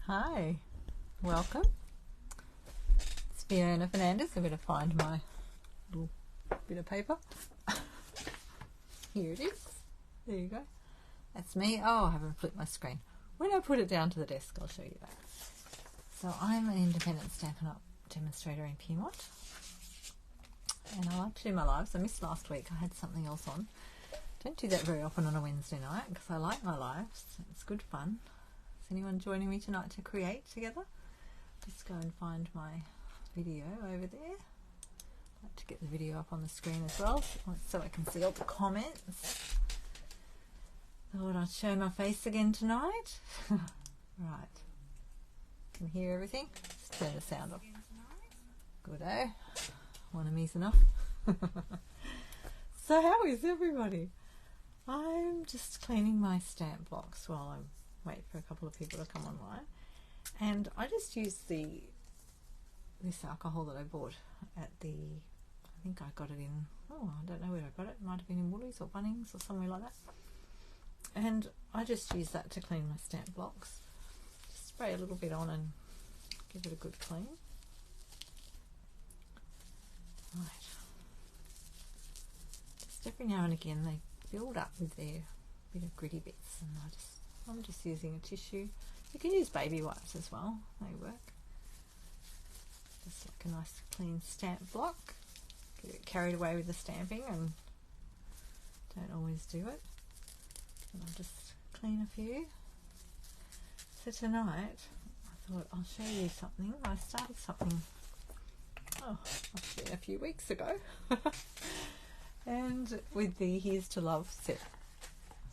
Hi, welcome. It's Fiona Fernandez. I'm going to find my little bit of paper. Here it is. There you go. That's me. Oh, I haven't flipped my screen. When I put it down to the desk, I'll show you that. So I'm an independent Stampin' Up demonstrator in Pyrmont. And I like to do my lives. I missed last week. I had something else on. Don't do that very often on a Wednesday night because I like my lives. It's good fun. Is anyone joining me tonight to create together? Just go and find my video over there. I'd like to get the video up on the screen as well so I can see all the comments. Thought I'd show my face again tonight. Right. Can hear everything? Just turn the sound off. Good-o. One of me's enough. So how is everybody? I'm just cleaning my stamp box while I wait for a couple of people to come online, and I just used this alcohol that I bought at I think I got it in, I don't know where I got it. It might have been in Woolies or Bunnings or somewhere like that, and I just used that to clean my stamp blocks. Just spray a little bit on and give it a good clean. Right. Just every now and again they build up with their bit of gritty bits, and I'm just using a tissue. You can use baby wipes as well, they work. Just like a nice clean stamp block. Get it carried away with the stamping and don't always do it. And I'll just clean a few. So tonight I thought I'll show you something. I started something a few weeks ago. And with the Here's to Love set.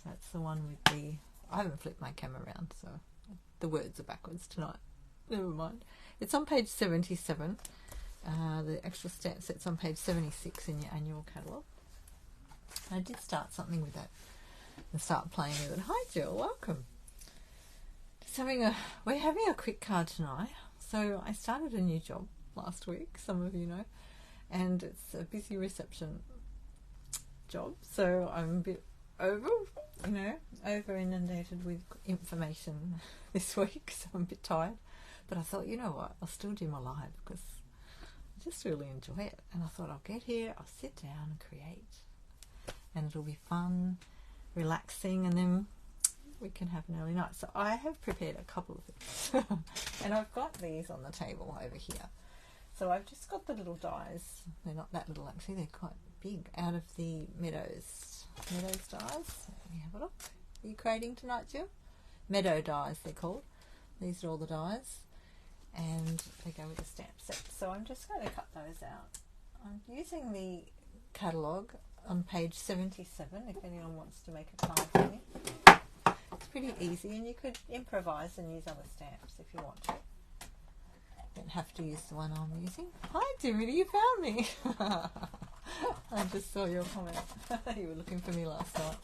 So that's the one with the, I haven't flipped my camera around, so the words are backwards tonight. Never mind. It's on page 77. The actual stamp set's on page 76 in your annual catalogue. I did start something with that and start playing with it. Hi Jill, welcome. We're having a quick card tonight. So I started a new job last week, some of you know, and it's a busy reception job, so I'm a bit over inundated with information this week, so I'm a bit tired. But I thought, you know what, I'll still do my live because I just really enjoy it. And I thought I'll get here, I'll sit down and create, and it'll be fun, relaxing, and then we can have an early night. So I have prepared a couple of things and I've got these on the table over here. So I've just got the little dies. They're not that little actually, they're quite big, out of the Meadows dies. Let me have a look. Are you creating tonight, Jill? Meadow dies they're called. These are all the dies and they go with the stamp set. So I'm just going to cut those out. I'm using the catalogue on page 77 if anyone wants to make a card for me. It's pretty easy and you could improvise and use other stamps if you want to. Don't have to use the one I'm using. Hi Dimity, you found me. I just saw your comment. You were looking for me last night.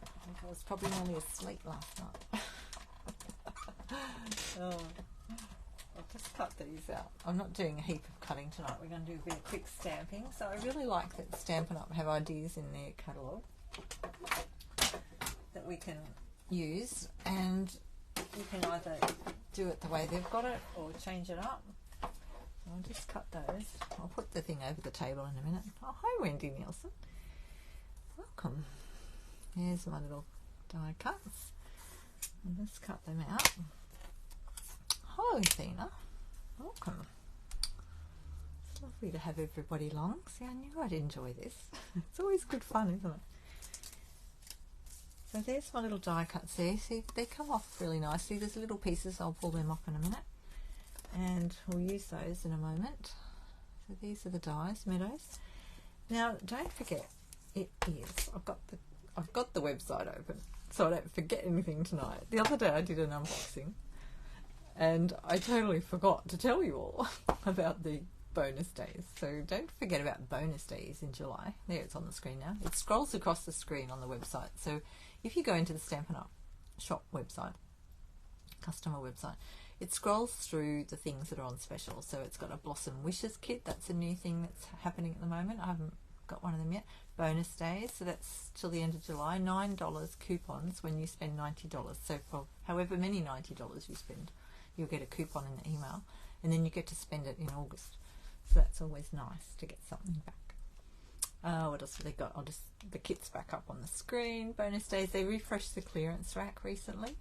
I think I was probably only asleep last night. I'll just cut these out. I'm not doing a heap of cutting tonight. We're going to do a bit of quick stamping. So I really like that Stampin' Up have ideas in their catalogue that we can use, and you can either do it the way they've got it or change it up. I'll just cut those. I'll put the thing over the table in a minute. Oh, hi Wendy Nielsen. Welcome. Here's my little die cuts. I'll just cut them out. Hi Athena. Welcome. It's lovely to have everybody along. See, I knew I'd enjoy this. It's always good fun, isn't it? So there's my little die cuts there. See, they come off really nicely. There's little pieces. I'll pull them off in a minute. And we'll use those in a moment. So these are the dies, Meadows. Now don't forget, it is, I've got the website open so I don't forget anything tonight. The other day I did an unboxing and I totally forgot to tell you all about the bonus days. So don't forget about bonus days in July. There, it's on the screen now. It scrolls across the screen on the website. So if you go into the Stampin' Up shop website, customer website, it scrolls through the things that are on special. So it's got a Blossom Wishes kit. That's a new thing that's happening at the moment. I haven't got one of them yet. Bonus days, so that's till the end of July. $9 coupons when you spend $90. So for however many $90 you spend, you'll get a coupon in the email, and then you get to spend it in August. So that's always nice to get something back. What else have they got? The kit's back up on the screen. Bonus days, they refreshed the clearance rack recently.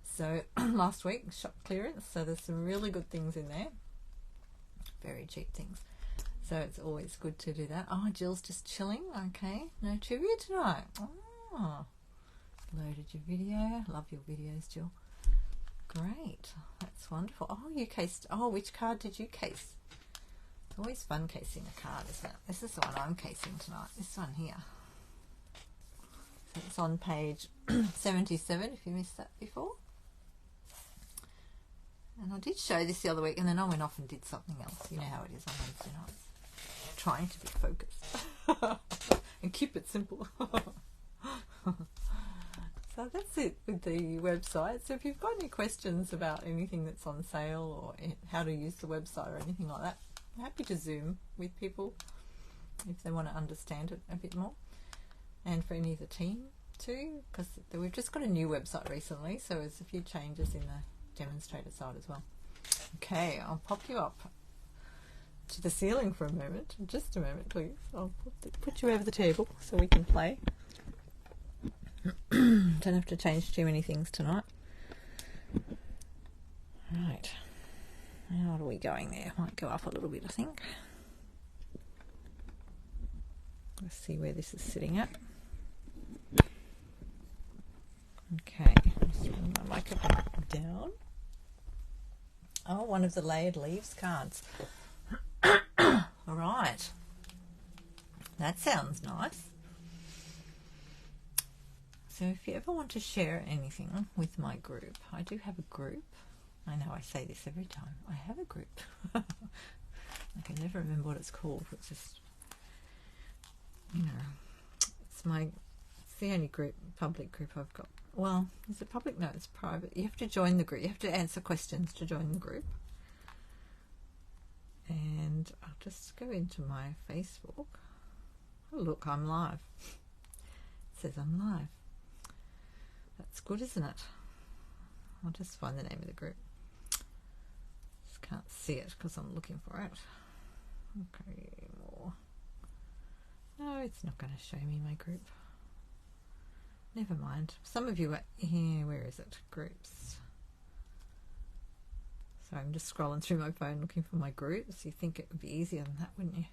So last week, shop clearance. So there's some really good things in there. Very cheap things. So it's always good to do that. Oh, Jill's just chilling. Okay, no trivia tonight. Oh, loaded your video. Love your videos, Jill. Great. That's wonderful. Oh, you cased. Oh, which card did you case? Always fun casing a card, isn't it? This is the one I'm casing tonight. This one here. So it's on page 77 if you missed that before. And I did show this the other week, and then I went off and did something else. You know how it is on Wednesday nights. Trying to be focused and keep it simple. So that's it with the website. So if you've got any questions about anything that's on sale or how to use the website or anything like that, I'm happy to Zoom with people if they want to understand it a bit more, and for any of the team too, because we've just got a new website recently, so there's a few changes in the Demonstrator side as well. Okay, I'll pop you up to the ceiling for a moment. Just a moment, please. I'll put you over the table so we can play. Don't have to change too many things tonight. Right. How are we going there? Might go up a little bit, I think. Let's see where this is sitting at. Okay, just bring my microphone down. Oh, one of the layered leaves cards. All right. That sounds nice. So if you ever want to share anything with my group, I do have a group. I know I say this every time. I have a group. I can never remember what it's called. It's just, you know, it's the only group, public group I've got. Well, is it public? No, it's private. You have to join the group. You have to answer questions to join the group. And I'll just go into my Facebook. Oh, look, I'm live. It says I'm live. That's good, isn't it? I'll just find the name of the group. Just can't see it because I'm looking for it. Okay, more. No, it's not going to show me my group. Never mind. Some of you are here. Where is it? Groups. So I'm just scrolling through my phone looking for my groups. You think it would be easier than that, wouldn't you?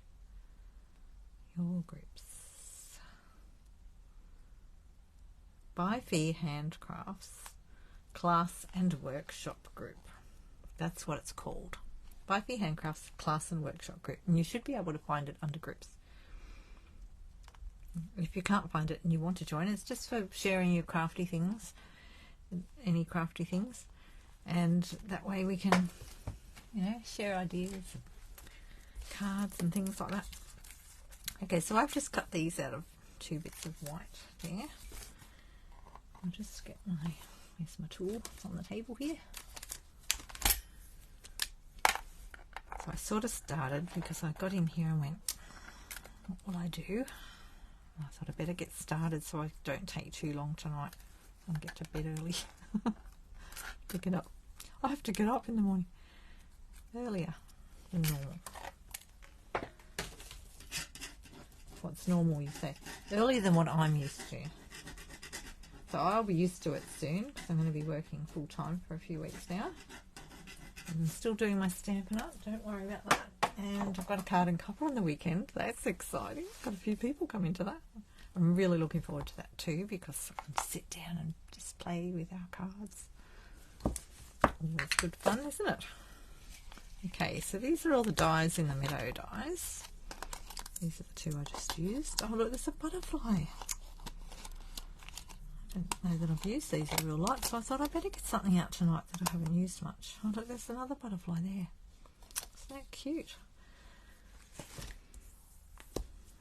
Your groups. By Fee Handcrafts Class and Workshop Group. That's what it's called. By Fee Handcrafts Class and Workshop Group. And you should be able to find it under groups. If you can't find it and you want to join, it's just for sharing your crafty things, any crafty things. And that way we can, you know, share ideas and cards and things like that. Okay, so I've just cut these out of 2 bits of white there. I'll just get here's my tool. It's on the table here. So I sort of started because I got in here and went, what will I do? I thought I'd better get started so I don't take too long tonight and get to bed early. To get up. I have to get up in the morning earlier than normal. What's normal, you say? Earlier than what I'm used to. So I'll be used to it soon because I'm going to be working full time for a few weeks now. I'm still doing my Stampin' Up, don't worry about that. And I've got a card and cover on the weekend. That's exciting. Got a few people coming to that. I'm really looking forward to that too because I can sit down and just play with our cards. Always good fun, isn't it? Okay, so these are all the dies in the Meadow dies. These are the 2 I just used. Oh look, there's a butterfly. I don't know that I've used these in real life, so I thought I'd better get something out tonight that I haven't used much. Oh look, there's another butterfly there. Isn't that cute?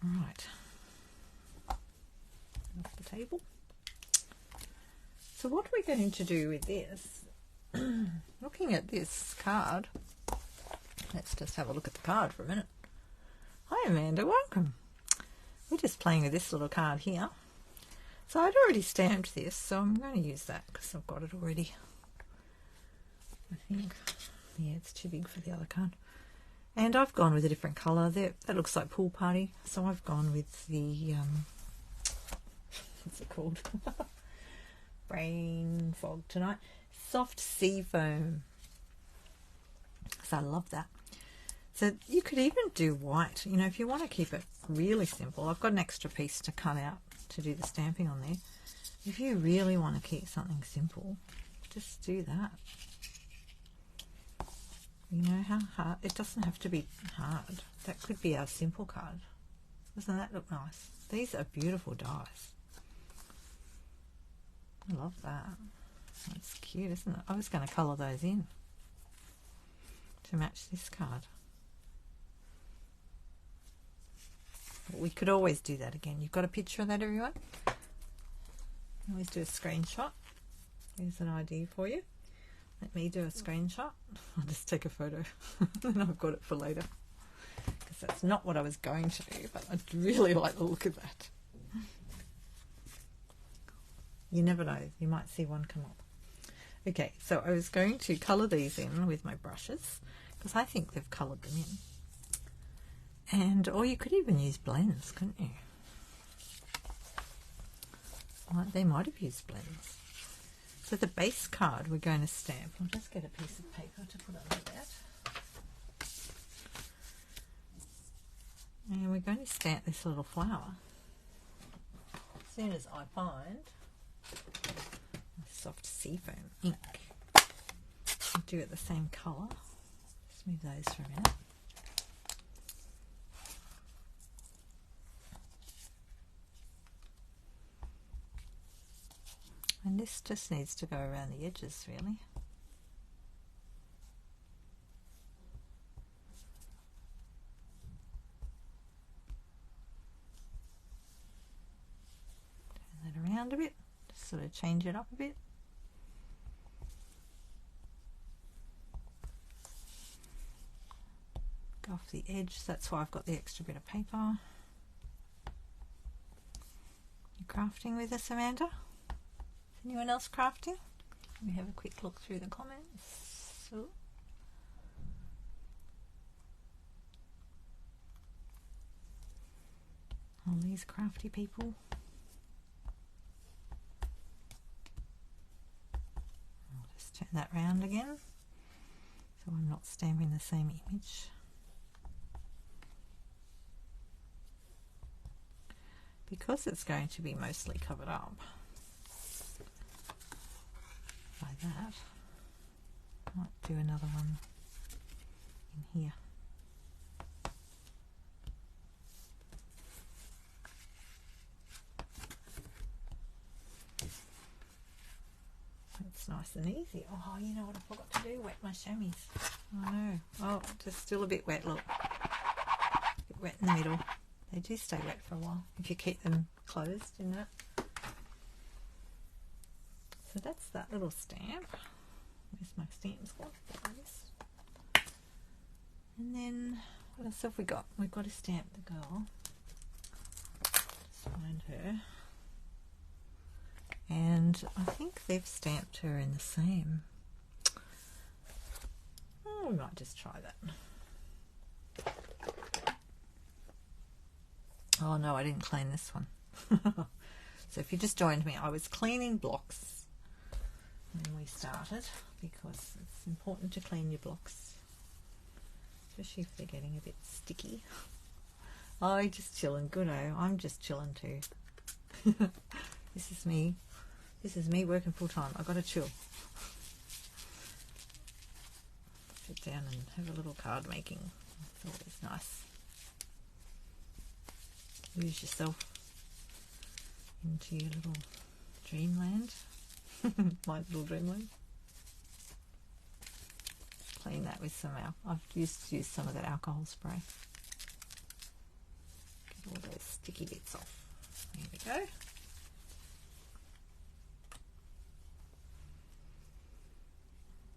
Right. Off the table. So what we're going to do with this, looking at this card, let's just have a look at the card for a minute. Hi Amanda, welcome. we're just playing with this little card here. So I'd already stamped this, so I'm going to use that because I've got it already. I think, yeah, it's too big for the other card. And I've gone with a different colour. That looks like Pool Party. So I've gone with the, what's it called? Brain fog tonight. Soft sea foam. So I love that. So you could even do white. You know, if you want to keep it really simple. I've got an extra piece to cut out to do the stamping on there. If you really want to keep something simple, just do that. You know how hard, it doesn't have to be hard. That could be our simple card. Doesn't that look nice? These are beautiful dies. I love that. That's cute, isn't it? I was going to colour those in to match this card. But we could always do that again. You've got a picture of that, everyone? Always do a screenshot. Here's an idea for you. Let me do a screenshot. I'll just take a photo and I've got it for later. Because that's not what I was going to do, but I'd really like the look of that. You never know, you might see one come up. Okay, so I was going to colour these in with my brushes because I think they've coloured them in. And, or you could even use blends, couldn't you? Well, they might have used blends. So the base card we're going to stamp. I'll just get a piece of paper to put under that. And we're going to stamp this little flower. As soon as I find soft seafoam ink. I'll do it the same colour. Just move those for a minute. And this just needs to go around the edges, really. Turn that around a bit, just sort of change it up a bit. Go off the edge, that's why I've got the extra bit of paper. You crafting with us, Amanda? Anyone else crafting? Let me have a quick look through the comments. So, all these crafty people. I'll just turn that round again so I'm not stamping the same image. Because it's going to be mostly covered up by that, I might do another one in here. That's nice and easy. Oh, you know what I forgot to do? Wet my chamois. Oh no. Oh, just still a bit wet, look. A bit wet in the middle. They do stay wet for a while if you keep them closed in that. So that's that little stamp. Where's my stamp squad? And then what else have we got? We've got to stamp the girl. Just find her. And I think they've stamped her in the same. Oh, we might just try that. Oh no, I didn't clean this one. So if you just joined me, I was cleaning blocks when we started because it's important to clean your blocks, especially if they're getting a bit sticky. Oh, you're just chilling. Good, oh, I'm just chilling too. This is me. This is me working full time. I've got to chill. Sit down and have a little card making. It's always nice. Lose yourself into your little dreamland. My little dreamland. Clean that with some I've used to use some of that alcohol spray. Get all those sticky bits off. There we go.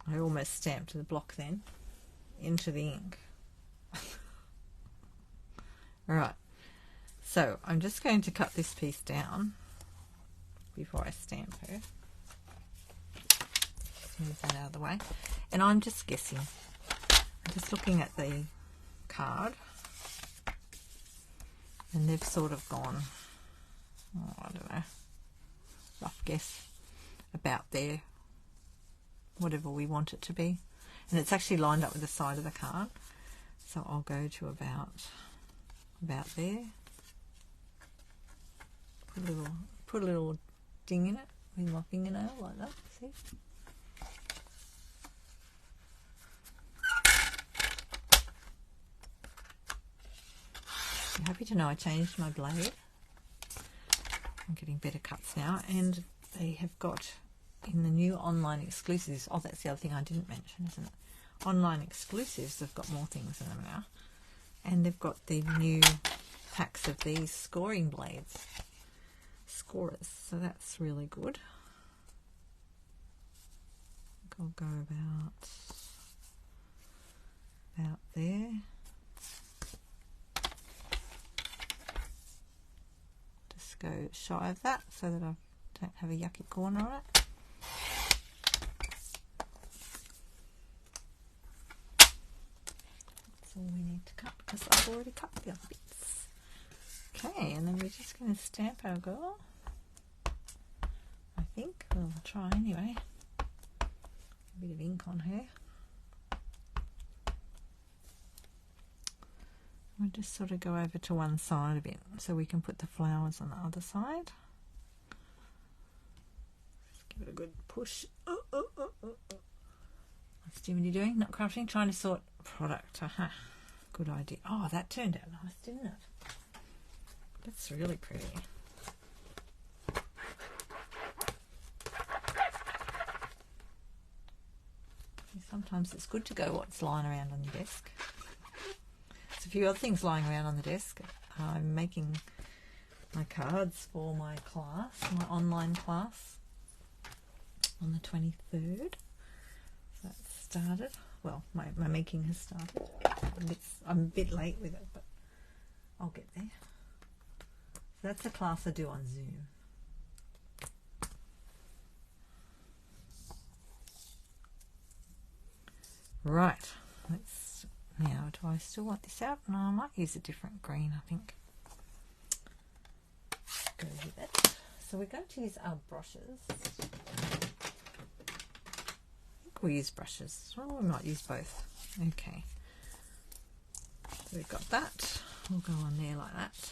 I almost stamped the block then into the ink. Alright. So I'm just going to cut this piece down before I stamp her. Move that out of the way. And I'm just guessing. I'm just looking at the card. And they've sort of gone, oh, I don't know, rough guess, about there, whatever we want it to be. And it's actually lined up with the side of the card. So I'll go to about there. Put a little ding in it with my fingernail like that, see? I'm happy to know I changed my blade. I'm getting better cuts now, and they have got in the new online exclusives, oh, that's the other thing I didn't mention, isn't it? Online exclusives, they've got more things in them now, and they've got the new packs of these scoring blades, scorers, so that's really good. I think I'll go about there. Just go shy of that so that I don't have a yucky corner on it. That's all we need to cut because I've already cut the other bits. Okay, and then we're just going to stamp our girl. I think we'll try anyway. A bit of ink on her. We'll just sort of go over to one side a bit so we can put the flowers on the other side. Just give it a good push. What's Jimmy doing? Not crafting, trying to sort product. Aha. Good idea. Oh, that turned out nice, didn't it? That's really pretty. Sometimes it's good to go what's lying around on your desk. There's a few other things lying around on the desk. I'm making my cards for my class, my online class, on the 23rd. So that's started. Well, my making has started. I'm a bit late with it, but I'll get there. So that's a class I do on Zoom. Right, now do I still want this out? No, I might use a different green, I think. Go with it. So we're going to use our brushes. I think we'll use brushes. Well, we might use both. Okay. So we've got that. We'll go on there like that.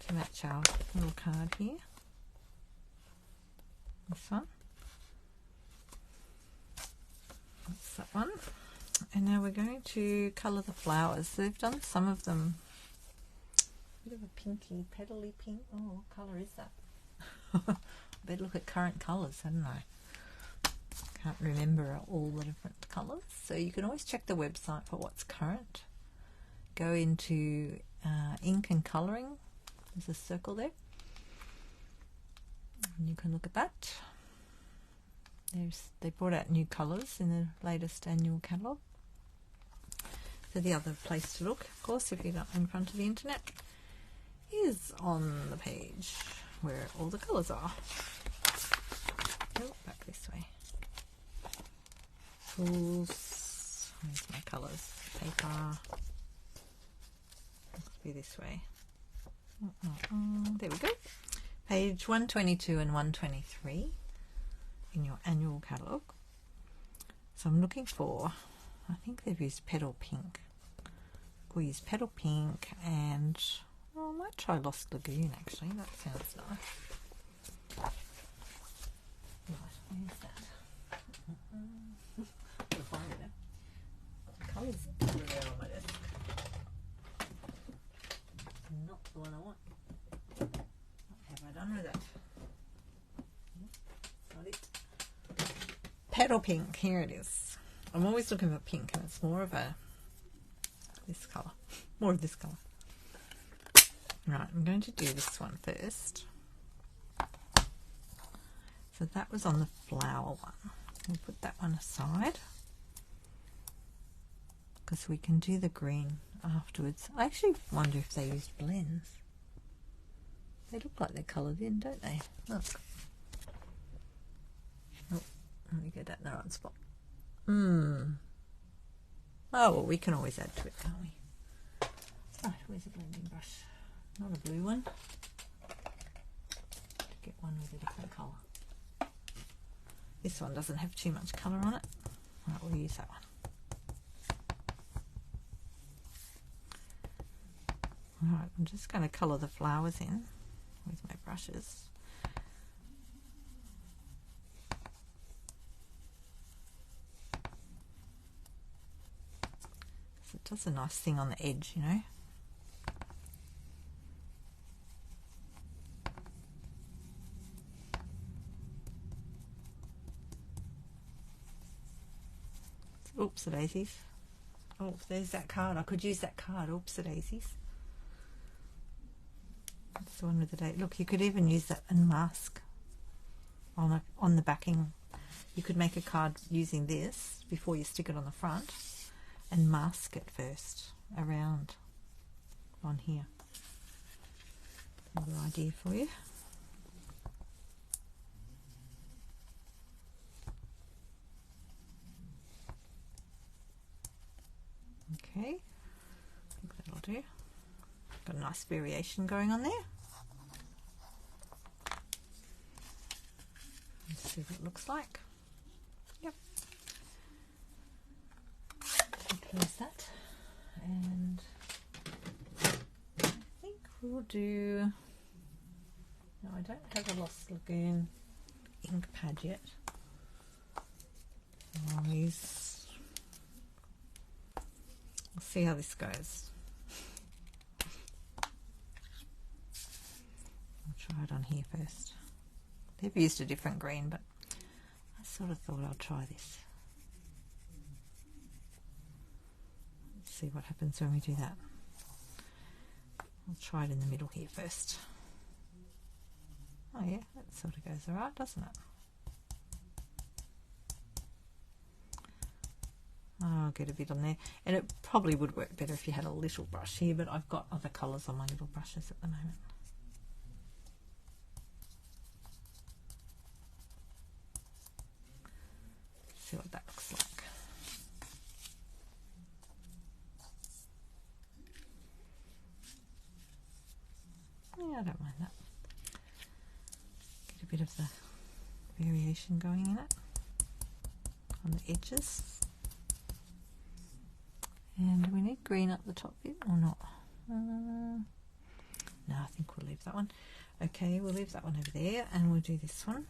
To match our little card here. This one. That's that one. And now we're going to colour the flowers. They've done some of them a bit of a pinky, petally pink. Oh, what colour is that? I better look at current colours, hadn't I? Can't remember all the different colours. So you can always check the website for what's current. Go into ink and colouring. There's a circle there. And you can look at that. They brought out new colours in the latest annual catalogue. So the other place to look, of course, if you're not in front of the internet, is on the page where all the colours are. Oh, back this way. Tools. Where's my colours? Paper. Must be this way. There we go. Page 122 and 123. In your annual catalogue. So I'm looking for, I think they've used Petal Pink. We'll use Petal Pink and, well, I might try Lost Lagoon actually, that sounds nice. Right, where's that? I'll find it now. The colours are there on my desk. Not the one I want. What have I done with that? Not it. Petal Pink, here it is. I'm always looking for pink, and it's more of this colour. More of this colour. Right, I'm going to do this one first. So that was on the flower one. We'll put that one aside. Because we can do the green afterwards. I actually wonder if they used blends. They look like they're coloured in, don't they? Look. Oh, let me get that in the right spot. Oh, well, we can always add to it, can't we? Right, where's a blending brush? Not a blue one. Get one with a different colour. This one doesn't have too much colour on it. Right, we'll use that one. Alright, I'm just going to colour the flowers in with my brushes. It does a nice thing on the edge, you know. Oops, daisies. Oh, there's that card. I could use that card. Oops, daisies. That's the one with the date. Look, you could even use that and mask on the backing. You could make a card using this before you stick it on the front and mask it first around on here. Another idea for you. Okay, I think that'll do. Got a nice variation going on there. Let's see what it looks like. Yep. Close that. And I think we'll do... No, I don't have a Lost Lagoon ink pad yet. I'll use... We'll see how this goes. I'll try it on here first. They've used a different green, but I sort of thought I'll try this. Let's see what happens when we do that. I'll try it in the middle here first. Oh yeah, that sort of goes alright, doesn't it? I'll get a bit on there, and it probably would work better if you had a little brush here, but I've got other colours on my little brushes at the moment. See what that looks like. Yeah, I don't mind that. Get a bit of the variation going in it on the edges. And do we need green up the top bit or not? No, I think we'll leave that one. Okay, we'll leave that one over there, and we'll do this one.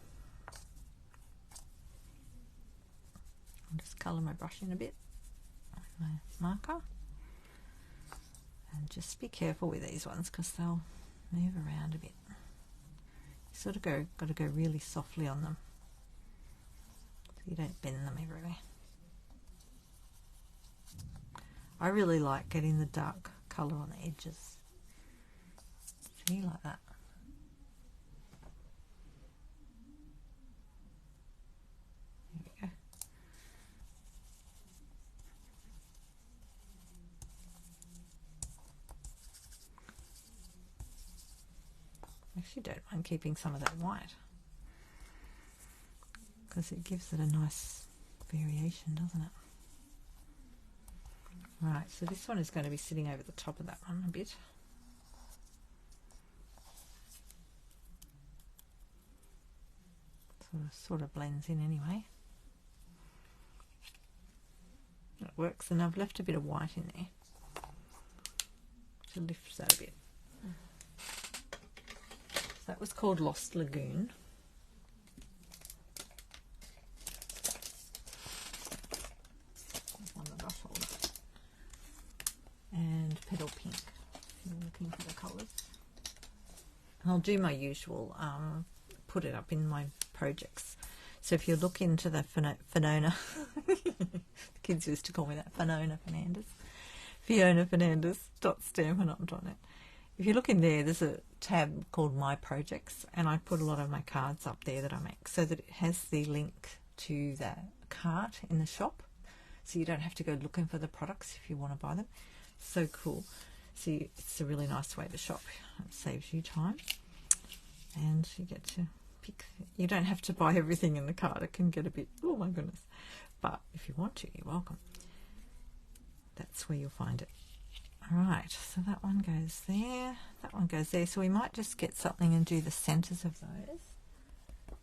I'll just colour my brush in a bit with my marker. And just be careful with these ones because they'll move around a bit. You sort of got to go really softly on them so you don't bend them everywhere. I really like getting the dark colour on the edges. See, like that. There we go. I actually don't mind keeping some of that white because it gives it a nice variation, doesn't it? Right, so this one is going to be sitting over the top of that one a bit. Sort of blends in anyway. It works, and I've left a bit of white in there to lift that a bit. So that was called Lost Lagoon. And Petal Pink, if you're looking for the colours. And I'll do my usual, put it up in my projects. So if you look into the Fiona, the kids used to call me that, Fernandez, FionaFernandez.stampin.net. If you look in there, there's a tab called My Projects, and I put a lot of my cards up there that I make so that it has the link to the cart in the shop, so you don't have to go looking for the products if you want to buy them. So cool. See, it's a really nice way to shop. It saves you time, and you get to pick. You don't have to buy everything in the cart. It can get a bit, oh my goodness. But if you want to, you're welcome. That's where you'll find it. All right, so that one goes there. That one goes there. So we might just get something and do the centers of those.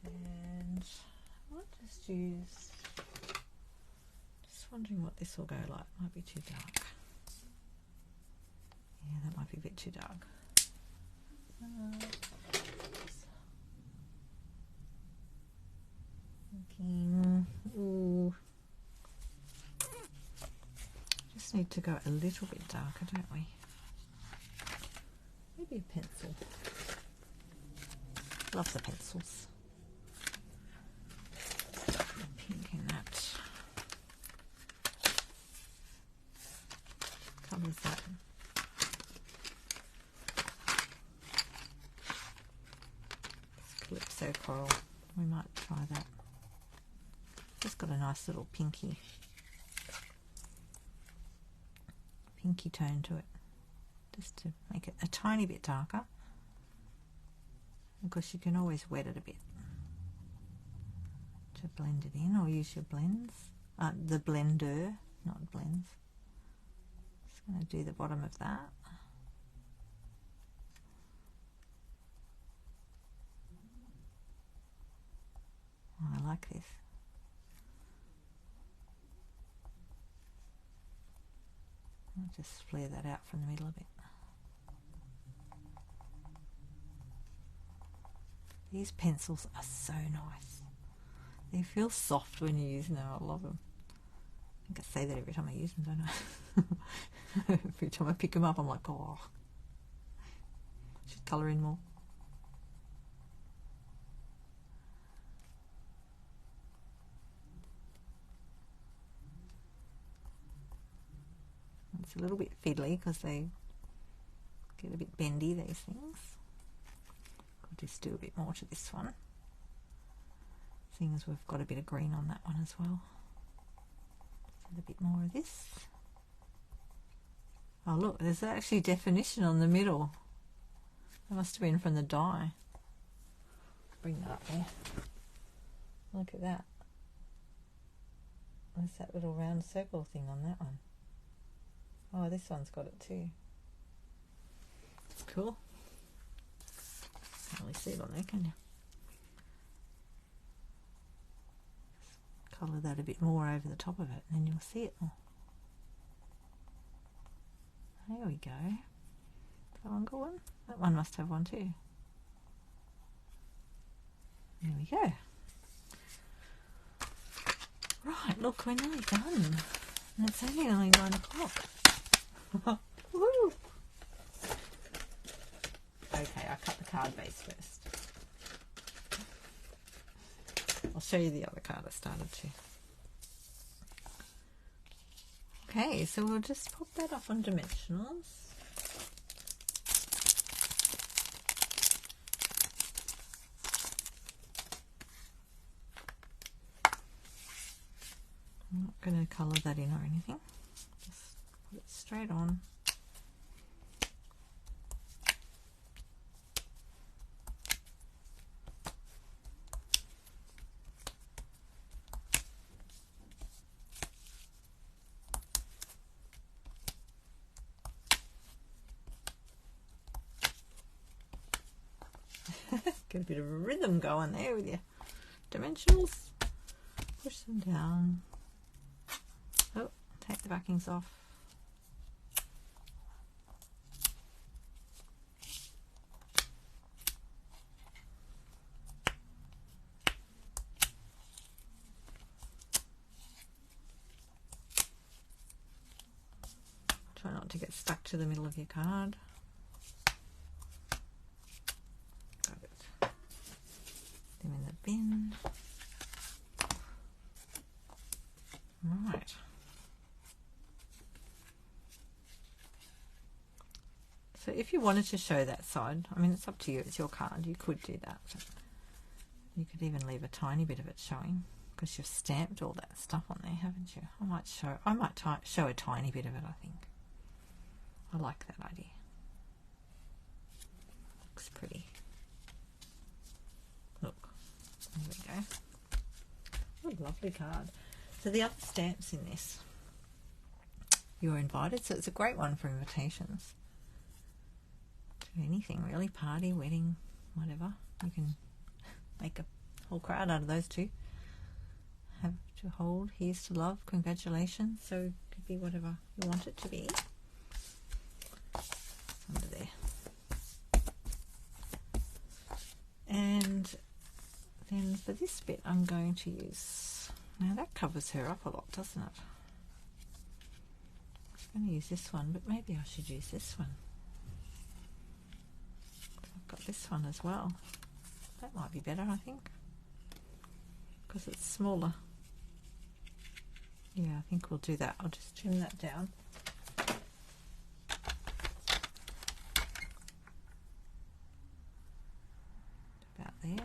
And I might just use, just wondering what this will go like. Might be too dark. Yeah, that might be a bit too dark. Thinking, ooh. Just need to go a little bit darker, don't we? Maybe a pencil. Love the pencils. Pink in that. Colours that. Calypso coral. We might try that. Just got a nice little pinky tone to it, just to make it a tiny bit darker. Of course, you can always wet it a bit to blend it in, or use your blends. The blender, not blends. Just going to do the bottom of that. Oh, I like this. I'll just flare that out from the middle a bit. These pencils are so nice. They feel soft when you're using them. I love them. I think I say that every time I use them, don't I? Every time I pick them up, I'm like, oh, should colour in more. It's a little bit fiddly because they get a bit bendy, these things. I'll just do a bit more to this one, seeing as we've got a bit of green on that one as well. Just add a bit more of this. Oh look, there's actually definition on the middle. That must have been from the dye. Bring that up there. Look at that. There's that little round circle thing on that one. Oh, this one's got it too. It's cool. Can't really see it on there, can you? Just colour that a bit more over the top of it, and then you'll see it more. There we go. That one got one? That one must have one too. There we go. Right, look, we're nearly done. And it's only 9 o'clock. Woo. Okay, I cut the card base first. I'll show you the other card I started to. Okay, so we'll just pop that up on dimensionals. I'm not going to colour that in or anything. Just put it straight on. Get a bit of a rhythm going there with your dimensionals. Push them down. Oh, take the backings off. Try not to get stuck to the middle of your card. Got it. Them in the bin. Right. So if you wanted to show that side, I mean, it's up to you, it's your card, you could do that. But you could even leave a tiny bit of it showing because you've stamped all that stuff on there, haven't you? I might show a tiny bit of it, I think. I like that idea. Looks pretty. Look, there we go. What a lovely card. So the other stamps in this, you're invited. So it's a great one for invitations to anything really, party, wedding, whatever. You can make a whole crowd out of those two. Have to hold, here's to love, congratulations. So it could be whatever you want it to be. Under there. And then for this bit I'm going to use, now that covers her up a lot, doesn't it? I'm going to use this one, but maybe I should use this one. I've got this one as well. That might be better, I think, because it's smaller. Yeah, I think we'll do that. I'll just trim that down. About there.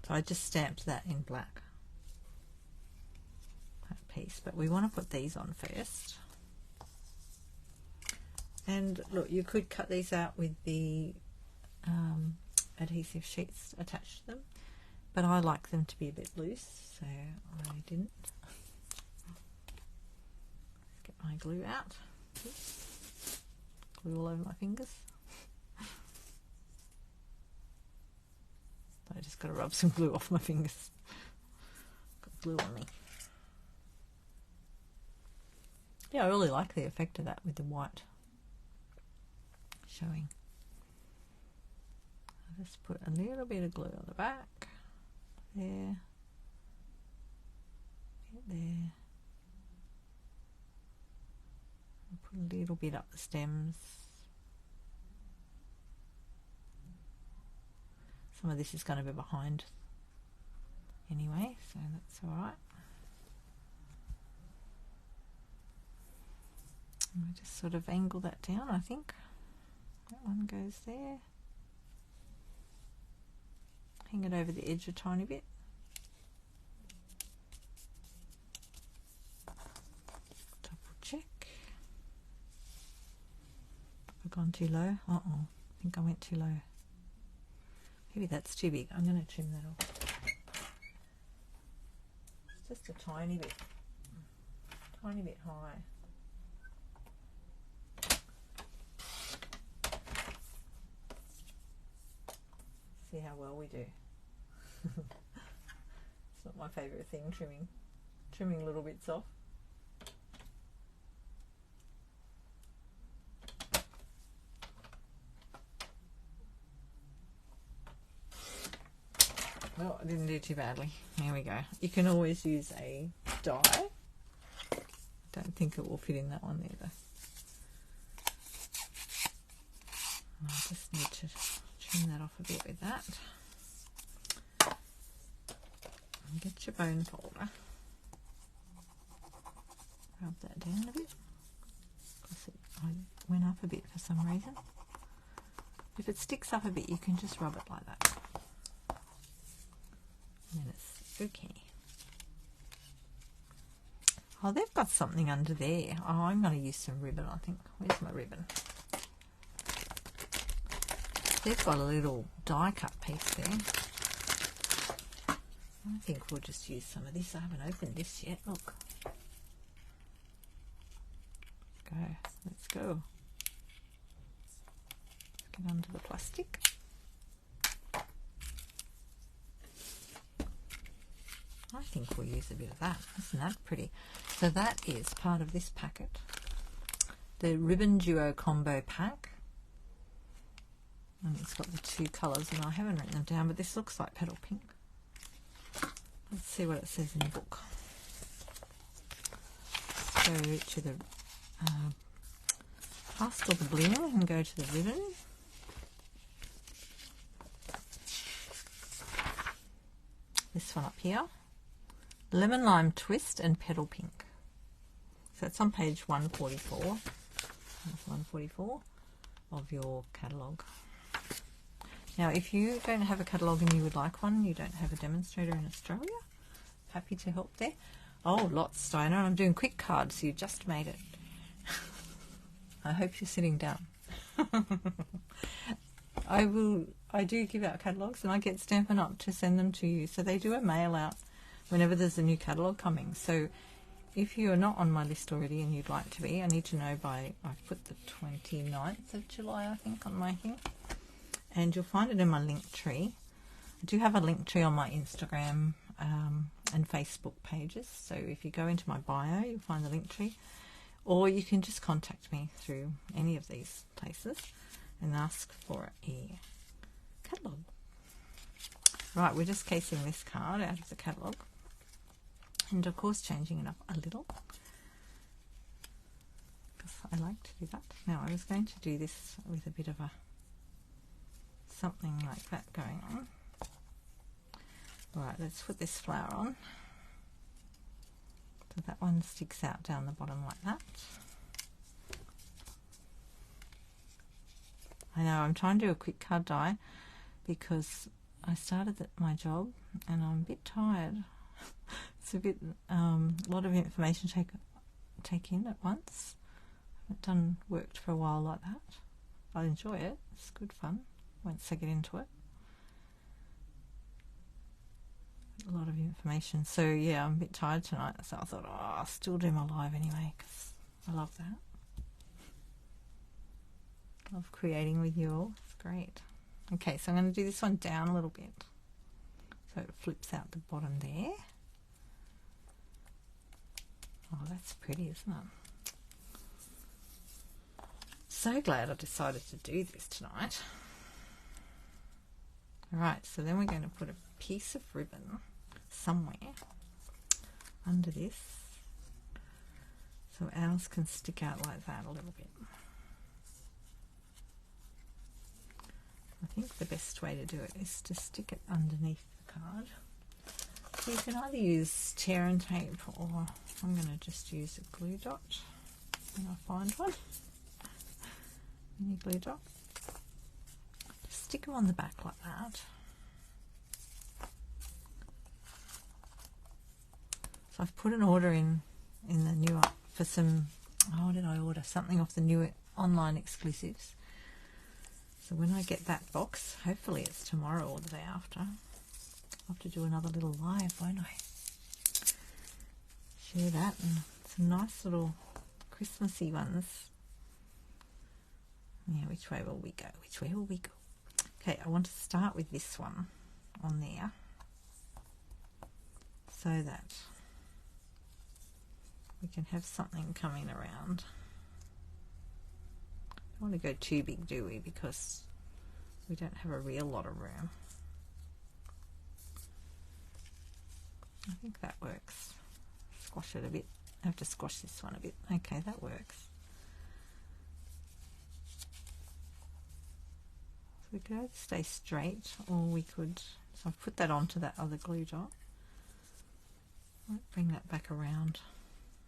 So I just stamped that in black, that piece, but we want to put these on first. And look, you could cut these out with the adhesive sheets attached to them, but I like them to be a bit loose, so I didn't. Let's get my glue out. Oops. Glue all over my fingers. I just got to rub some glue off my fingers. Got glue on me. Yeah, I really like the effect of that with the white showing. I'll just put a little bit of glue on the back. There. There. I'll put a little bit up the stems. Some of this is going to be behind anyway, so that's alright. I just sort of angle that down, I think. That one goes there. Hang it over the edge a tiny bit. Double check. Have I gone too low? Uh-oh, I think I went too low. Maybe that's too big. I'm going to trim that off. It's just a tiny bit high. See how well we do. It's not my favourite thing, trimming little bits off. Well, I didn't do too badly. There we go. You can always use a die. I don't think it will fit in that one either. I just need to trim that off a bit with that. And get your bone folder. Rub that down a bit. I went up a bit for some reason. If it sticks up a bit, you can just rub it like that. And then it's okay. Oh, they've got something under there. Oh, I'm going to use some ribbon, I think. Where's my ribbon? They've got a little die cut piece there. I think we'll just use some of this. I haven't opened this yet. Look. Let's go. Get under the plastic. I think we'll use a bit of that. Isn't that pretty? So that is part of this packet. The Ribbon Duo Combo Pack. And it's got the two colours, and I haven't written them down, but this looks like petal pink. Let's see what it says in the book. Go to the rust or the bling and go to the ribbon. This one up here. Lemon Lime Twist and Petal Pink. So it's on page 144. That's 144 of your catalogue. Now, if you don't have a catalogue and you would like one, you don't have a demonstrator in Australia, happy to help there. Oh, lots, Steiner. I'm doing quick cards, so you just made it. I hope you're sitting down. I do give out catalogues, and I get Stampin' Up to send them to you. So they do a mail out whenever there's a new catalogue coming. So if you're not on my list already and you'd like to be, I need to know by, I've put the 29th of July, I think, on my thing. And you'll find it in my link tree. I do have a link tree on my Instagram and Facebook pages. So if you go into my bio, you'll find the link tree. Or you can just contact me through any of these places and ask for a catalogue. Right, we're just casing this card out of the catalogue. And of course changing it up a little, because I like to do that. Now I was going to do this with a bit of a something like that going on. Right, let's put this flower on. So that one sticks out down the bottom like that. I know, I'm trying to do a quick card die because I started my job and I'm a bit tired. It's a bit, lot of information take in at once. I haven't worked for a while like that. I enjoy it. It's good fun once I get into it. A lot of information. So yeah, I'm a bit tired tonight. So I thought, oh, I'll still do my live anyway because I love that. Love creating with you all. It's great. Okay, so I'm going to do this one down a little bit. So it flips out the bottom there. Oh, that's pretty, isn't it? So glad I decided to do this tonight. Alright, so then we're going to put a piece of ribbon somewhere under this so ours can stick out like that a little bit. I think the best way to do it is to stick it underneath the card. So you can either use tear and tape, or I'm going to just use a glue dot when I find one. Mini glue dot. Just stick them on the back like that. So I've put an order in the new for some, what did I order? Something off the new online exclusives. So when I get that box, hopefully it's tomorrow or the day after, I'll have to do another little live, won't I? Share that, and some nice little Christmassy ones. Yeah, which way will we go? Which way will we go? Okay, I want to start with this one on there so that we can have something coming around. Don't want to go too big, do we? Because we don't have a real lot of room. I think that works. Squash it a bit. I have to squash this one a bit. Okay, that works. So we could either stay straight, or we could, so I've put that onto that other glue dot. Might bring that back around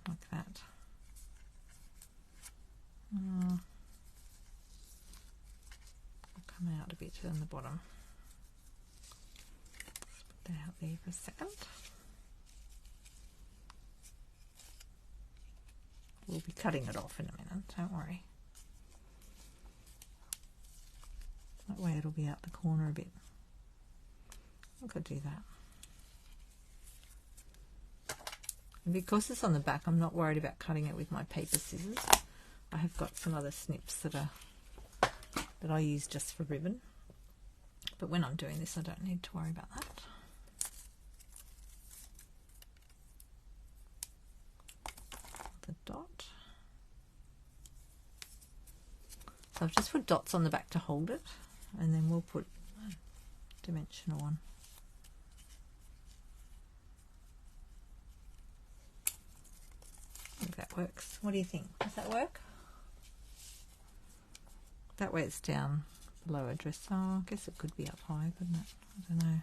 like that. I'll come out a bit on the bottom. Let's put that out there for a second. We'll be cutting it off in a minute, don't worry. That way it'll be out the corner a bit. I could do that. And because it's on the back, I'm not worried about cutting it with my paper scissors. I have got some other snips that I use just for ribbon. But when I'm doing this, I don't need to worry about that. The dot. So I've just put dots on the back to hold it, and then we'll put a dimensional one. I think that works. What do you think? Does that work? That way it's down below a dress. Oh, I guess it could be up high, couldn't it? I don't know.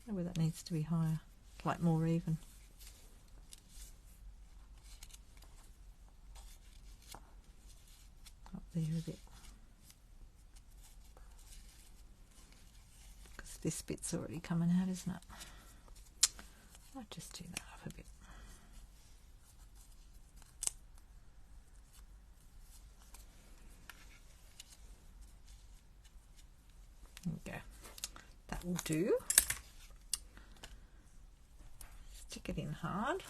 Maybe that needs to be higher, like more even. Up there a bit. This bit's already coming out, isn't it? I'll just do that up a bit. There we go. That will do. Stick it in hard.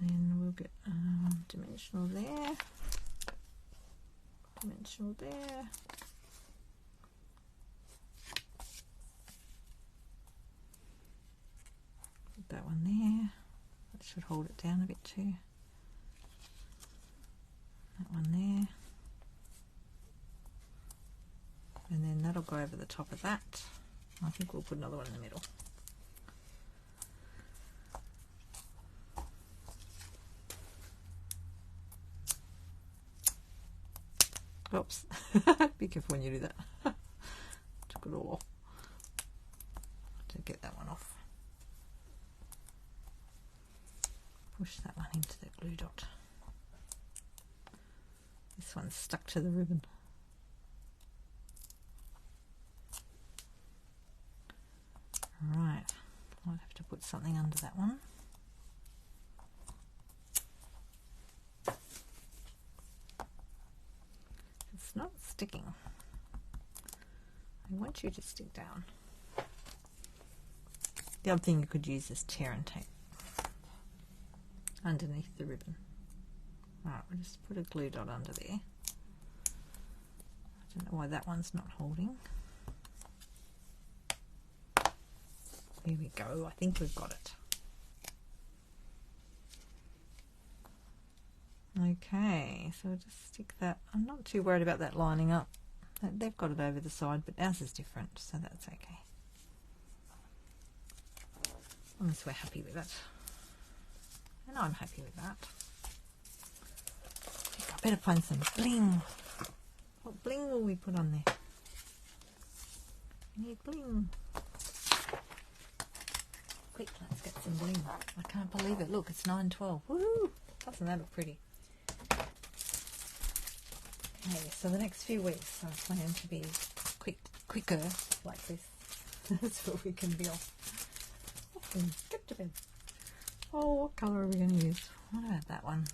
Then we'll get dimensional there. Dimensional there. Put that one there. That should hold it down a bit too. That one there. And then that'll go over the top of that. I think we'll put another one in the middle. Oops. Be careful when you do that. Took it all off. To get that one off. Push that one into the glue dot. This one's stuck to the ribbon. Right, might have to put something under that one. It's not sticking. I want you to stick down. The other thing you could use is tear and tape underneath the ribbon. Right, we'll just put a glue dot under there. I don't know why that one's not holding. Here we go, I think we've got it. Okay, so we'll just stick that. I'm not too worried about that lining up. They've got it over the side, but ours is different, so that's okay. Unless we're happy with it. And I'm happy with that. I think I better find some bling. What bling will we put on there? We need bling. Quick, let's get some bling. I can't believe it. Look, it's 9:12. Woohoo! Doesn't that look pretty? Okay, so the next few weeks I plan to be quicker like this, so we can be off. Get to bed. Oh, what colour are we going to use? What about that one?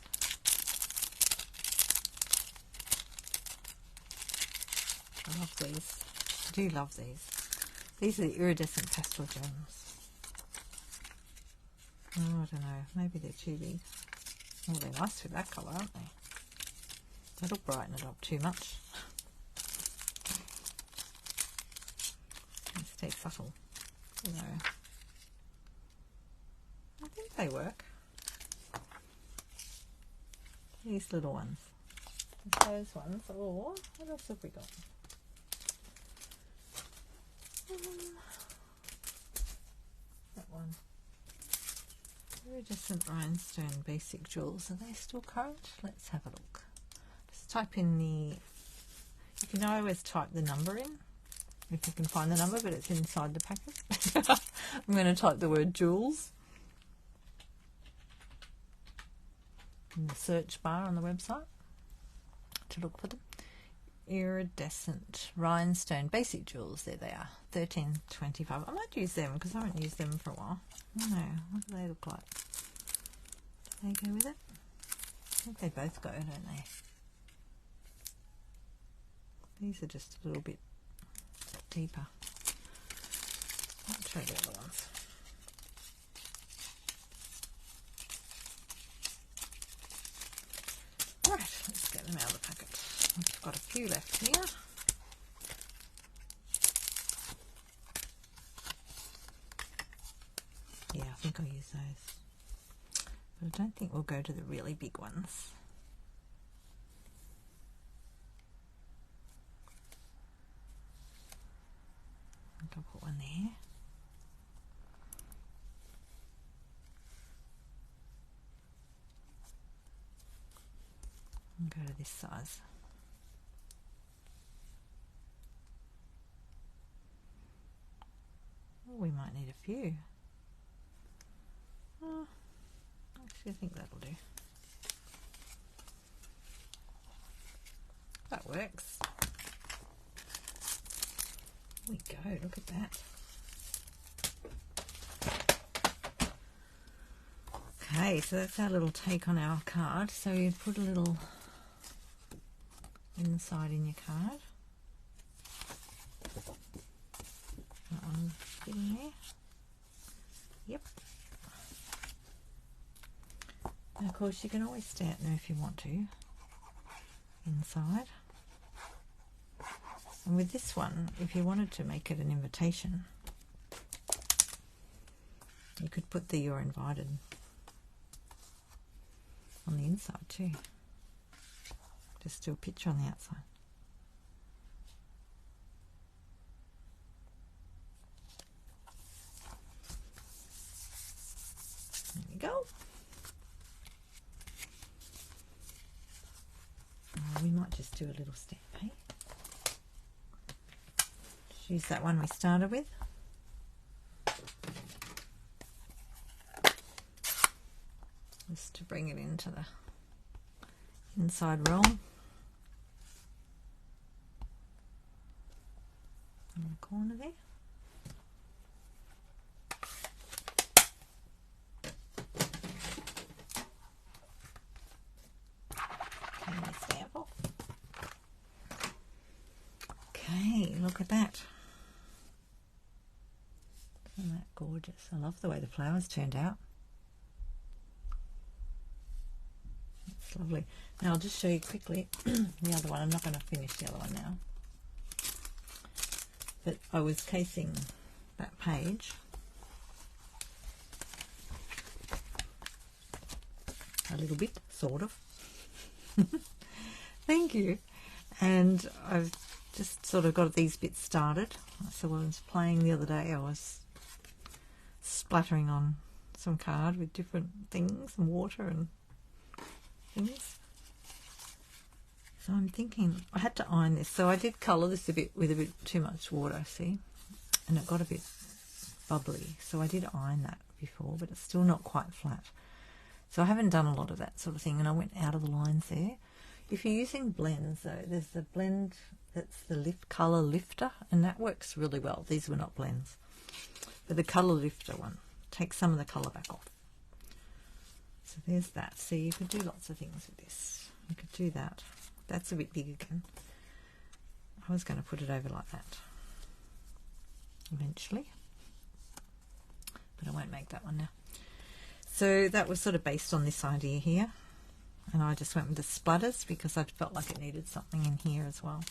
I love these. I do love these. These are the iridescent pastel gems. Oh, I don't know. Maybe they're too big. Oh, they're nice with that colour, aren't they? That'll brighten it up too much. And stay subtle. You know. I think they work. These little ones. Those ones. Or what else have we got? That one. Iridescent rhinestone basic jewels. Are they still current? Let's have a look. Just type in the. You can always type the number in if you can find the number, but it's inside the packet. I'm going to type the word jewels in the search bar on the website to look for them. Iridescent rhinestone basic jewels. There they are. $13.25. I might use them because I haven't used them for a while. I don't know. What do they look like? Do they go with it? I think they both go, don't they? These are just a little bit deeper. I'll try the other ones. Right, let's get them out of the packet. We've got a few left here. Yeah, I think I'll use those. But I don't think we'll go to the really big ones. I think I'll put one there. And go to this size. Oh, we might need a few. Oh, actually, I think that'll do. That works. we go, look at that. Okay, so that's our little take on our card. So you put a little inside in your card. That one in there. Yep. And of course you can always stamp them if you want to inside. And with this one, if you wanted to make it an invitation, you could put the "You're invited" on the inside too. Just do a picture on the outside. There we go. We might just do a little stamp, eh? Just use that one we started with. Just to bring it into the inside realm. In the corner there. Stamp off. Okay, look at that. Isn't that gorgeous? I love the way the flowers turned out. It's lovely. Now I'll just show you quickly the other one. I'm not going to finish the other one now. But I was casing that page. A little bit, sort of. Thank you. And I've just sort of got these bits started. So when I was playing the other day, I was splattering on some card with different things and water and things. So I'm thinking I had to iron this. So I did colour this a bit with a bit too much water, see? And it got a bit bubbly. So I did iron that before, but it's still not quite flat. So I haven't done a lot of that sort of thing, and I went out of the lines there. If you're using blends though, there's the blend that's the colour lifter, and that works really well. These were not blends. But the colour lifter one takes some of the colour back off. So there's that. See, you could do lots of things with this. You could do that. That's a bit big again. I was going to put it over like that eventually, but I won't make that one now. So that was sort of based on this idea here, and I just went with the splatters because I felt like it needed something in here as well,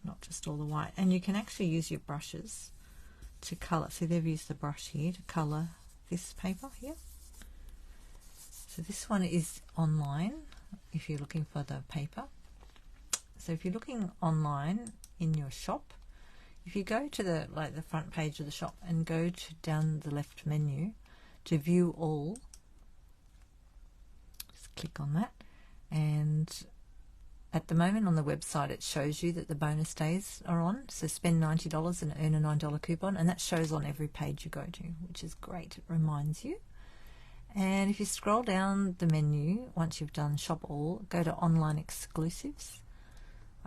not just all the white. And you can actually use your brushes to colour. See, they've used the brush here to colour this paper here. So this one is online if you're looking for the paper. So if you're looking online in your shop, if you go to the front page of the shop and go to down the left menu to view all, just click on that, and at the moment on the website it shows you that the bonus days are on, so spend $90 and earn a $9 coupon, and that shows on every page you go to, which is great. It reminds you. And if you scroll down the menu, once you've done shop all, go to online exclusives,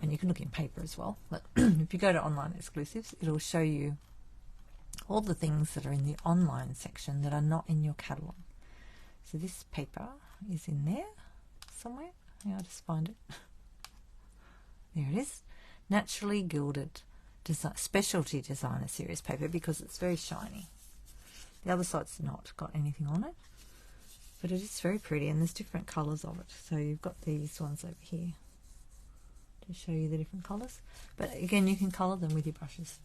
and you can look in paper as well, but if you go to online exclusives, it'll show you all the things that are in the online section that are not in your catalogue. So this paper is in there somewhere. Yeah, I'll just find it. There it is. Naturally Gilded Specialty Designer Series paper, because it's very shiny. The other side's not got anything on it, but it is very pretty, and there's different colours of it. So you've got these ones over here to show you the different colours. But again, you can colour them with your brushes.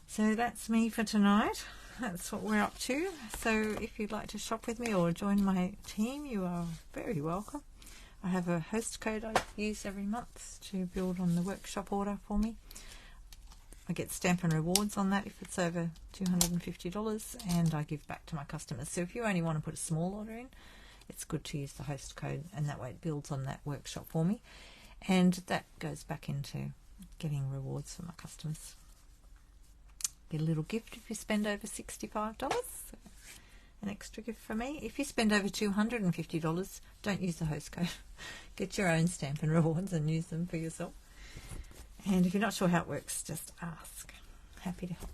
So that's me for tonight. That's what we're up to. So if you'd like to shop with me or join my team, you are very welcome. I have a host code I use every month to build on the workshop order for me. I get Stampin rewards on that if it's over $250, and I give back to my customers. So if you only want to put a small order in, it's good to use the host code, and that way it builds on that workshop for me. And that goes back into getting rewards for my customers. Get a little gift if you spend over $65. An extra gift for me. If you spend over $250, don't use the host code. Get your own Stampin rewards and use them for yourself. And if you're not sure how it works, just ask. Happy to help.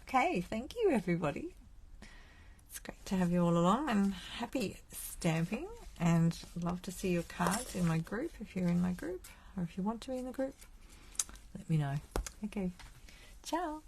Okay, thank you everybody. It's great to have you all along, and happy stamping, and love to see your cards in my group if you're in my group, or if you want to be in the group, let me know. Okay, ciao.